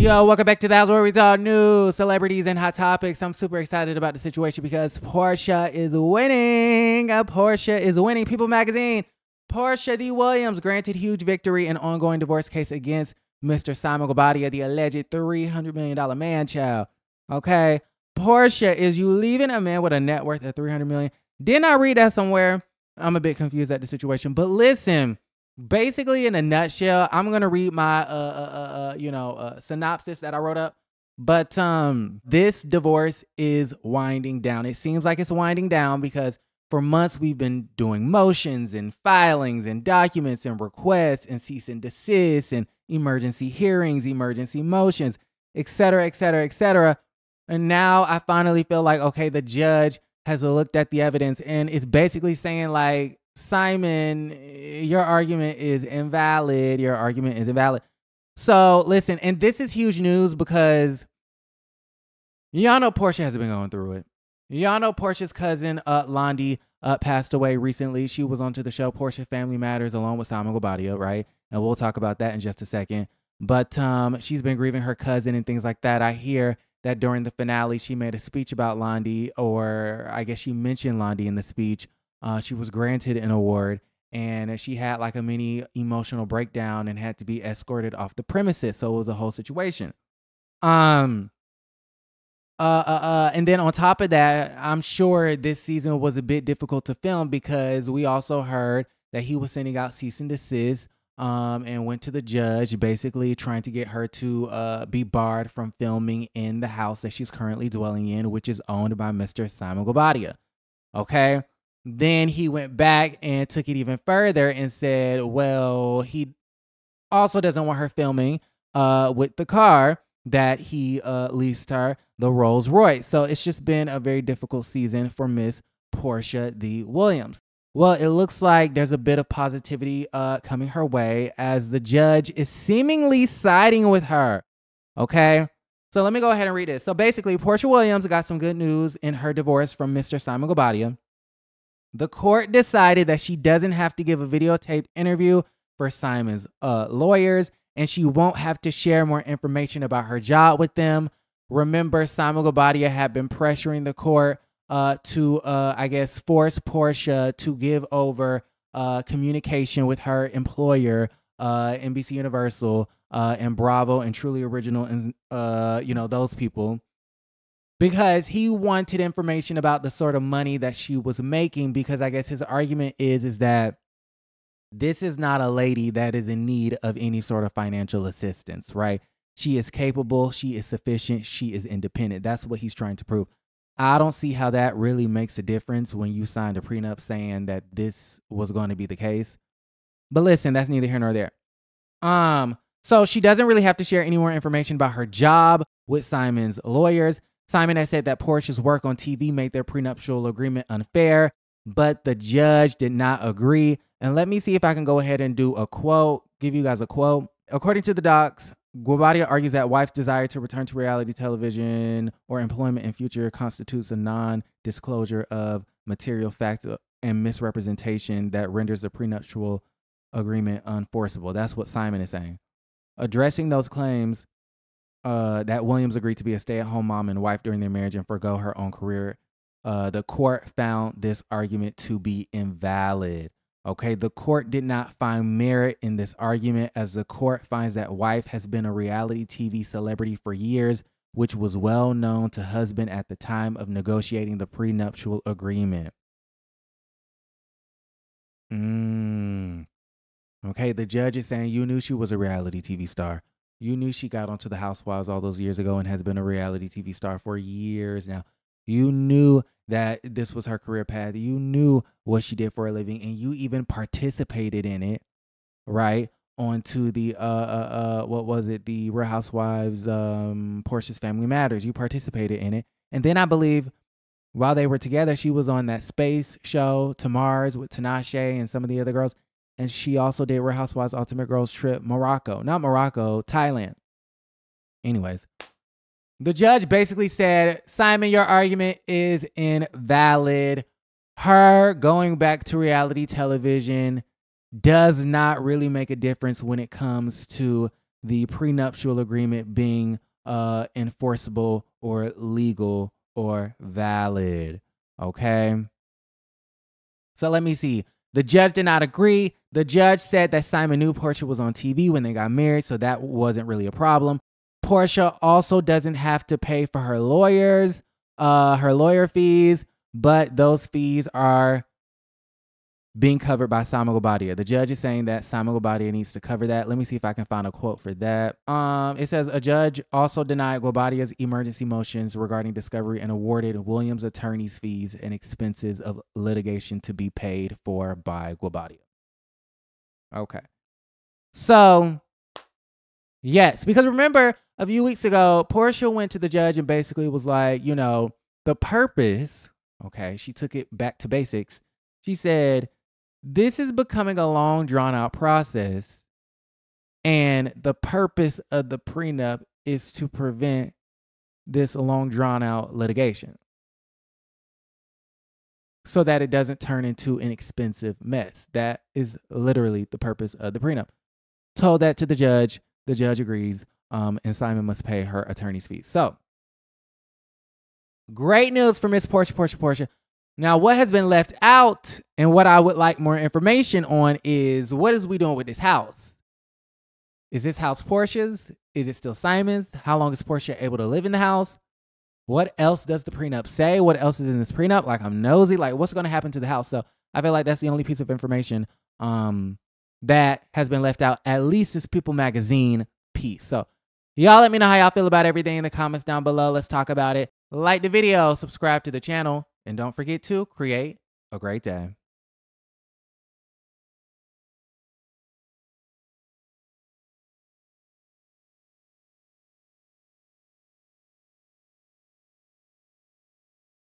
Yo, welcome back to the house where we talk news, celebrities, and hot topics. I'm super excited about the situation because Porsha is winning. Porsha is winning. People Magazine. Porsha the Williams granted huge victory in ongoing divorce case against Mr. Simon Guobadia, the alleged $300 million man child. Okay. Porsha, is you leaving a man with a net worth of $300 million? Didn't I read that somewhere? I'm a bit confused at the situation. But listen, basically in a nutshell, I'm going to read my synopsis that I wrote up. But this divorce is winding down. It seems like it's winding down because for months we've been doing motions and filings and documents and requests and cease and desist and emergency hearings, emergency motions, etc., etc., etc. And now I finally feel like, okay, the judge has looked at the evidence and is basically saying like, Simon, your argument is invalid. Your argument is invalid. So listen, and this is huge news because y'all know Porsha has been going through it. Y'all know Porsha's cousin, Londi, passed away recently. She was onto the show Porsha Family Matters along with Simon Guobadia, right? And we'll talk about that in just a second. But she's been grieving her cousin and things like that. I hear that during the finale, she made a speech about Londi, or I guess she mentioned Londi in the speech. She was granted an award, and she had like a mini emotional breakdown and had to be escorted off the premises. So it was a whole situation. And then on top of that, I'm sure this season was a bit difficult to film because we also heard that he was sending out cease and desist, and went to the judge, basically trying to get her to be barred from filming in the house that she's currently dwelling in, which is owned by Mr. Simon Guobadia. Okay. Then he went back and took it even further and said, well, he also doesn't want her filming with the car that he leased her, the Rolls Royce. So it's just been a very difficult season for Miss Porsha the Williams. Well, it looks like there's a bit of positivity coming her way as the judge is seemingly siding with her. Okay. So let me go ahead and read this. So basically, Porsha Williams got some good news in her divorce from Mr. Simon Guobadia. The court decided that she doesn't have to give a videotaped interview for Simon's lawyers, and she won't have to share more information about her job with them. Remember, Simon Guobadia had been pressuring the court to, I guess, force Porsha to give over communication with her employer, NBC Universal, and Bravo, and Truly Original, and, those people, because he wanted information about the sort of money that she was making, because I guess his argument is that this is not a lady that is in need of any sort of financial assistance, right? She is capable, she is sufficient, she is independent. That's what he's trying to prove. I don't see how that really makes a difference when you signed a prenup saying that this was going to be the case. But listen, that's neither here nor there. So she doesn't really have to share any more information about her job with Simon's lawyers. Simon has said that Porsha's work on TV made their prenuptial agreement unfair, but the judge did not agree. And let me see if I can go ahead and do a quote, give you guys a quote. According to the docs, Guobadia argues that wife's desire to return to reality television or employment in future constitutes a non-disclosure of material fact and misrepresentation that renders the prenuptial agreement unenforceable. That's what Simon is saying. Addressing those claims that Williams agreed to be a stay-at-home mom and wife during their marriage and forgo her own career, the court found this argument to be invalid. Okay, the court did not find merit in this argument, as the court finds that wife has been a reality TV celebrity for years, which was well known to husband at the time of negotiating the prenuptial agreement. Okay, the judge is saying you knew she was a reality TV star. You knew she got onto the Housewives all those years ago and has been a reality TV star for years now. You knew that this was her career path. You knew what she did for a living, and you even participated in it, right? Onto the what was it? The Real Housewives, Porsha's Family Matters. You participated in it, and then I believe while they were together, she was on that space show to Mars with Tinashe and some of the other girls. And she also did Real Housewives Ultimate Girls Trip Thailand. Anyways, the judge basically said, Simon, your argument is invalid. Her going back to reality television does not really make a difference when it comes to the prenuptial agreement being enforceable or legal or valid. Okay. So let me see. The judge did not agree. The judge said that Simon knew Porsha was on TV when they got married, so that wasn't really a problem. Porsha also doesn't have to pay for her lawyers, her lawyer fees, but those fees are being covered by Simon Guobadia. The judge is saying that Simon Guobadia needs to cover that. Let me see if I can find a quote for that. It says a judge also denied Guobadia's emergency motions regarding discovery and awarded Williams attorney's fees and expenses of litigation to be paid for by Guobadia. Okay. So, yes, because remember a few weeks ago, Porsha went to the judge and basically was like, you know, the purpose, okay, she took it back to basics. She said, this is becoming a long, drawn-out process, and the purpose of the prenup is to prevent this long, drawn-out litigation so that it doesn't turn into an expensive mess. That is literally the purpose of the prenup. Told that to the judge agrees, and Simon must pay her attorney's fees. So, great news for Miss Porsha. Now, what has been left out and what I would like more information on is what is we doing with this house? Is this house Porsha's? Is it still Simon's? How long is Porsha able to live in the house? What else does the prenup say? What else is in this prenup? Like, I'm nosy. Like, what's going to happen to the house? So I feel like that's the only piece of information that has been left out, at least this People Magazine piece. So y'all let me know how y'all feel about everything in the comments down below. Let's talk about it. Like the video, subscribe to the channel, and don't forget to create a great day.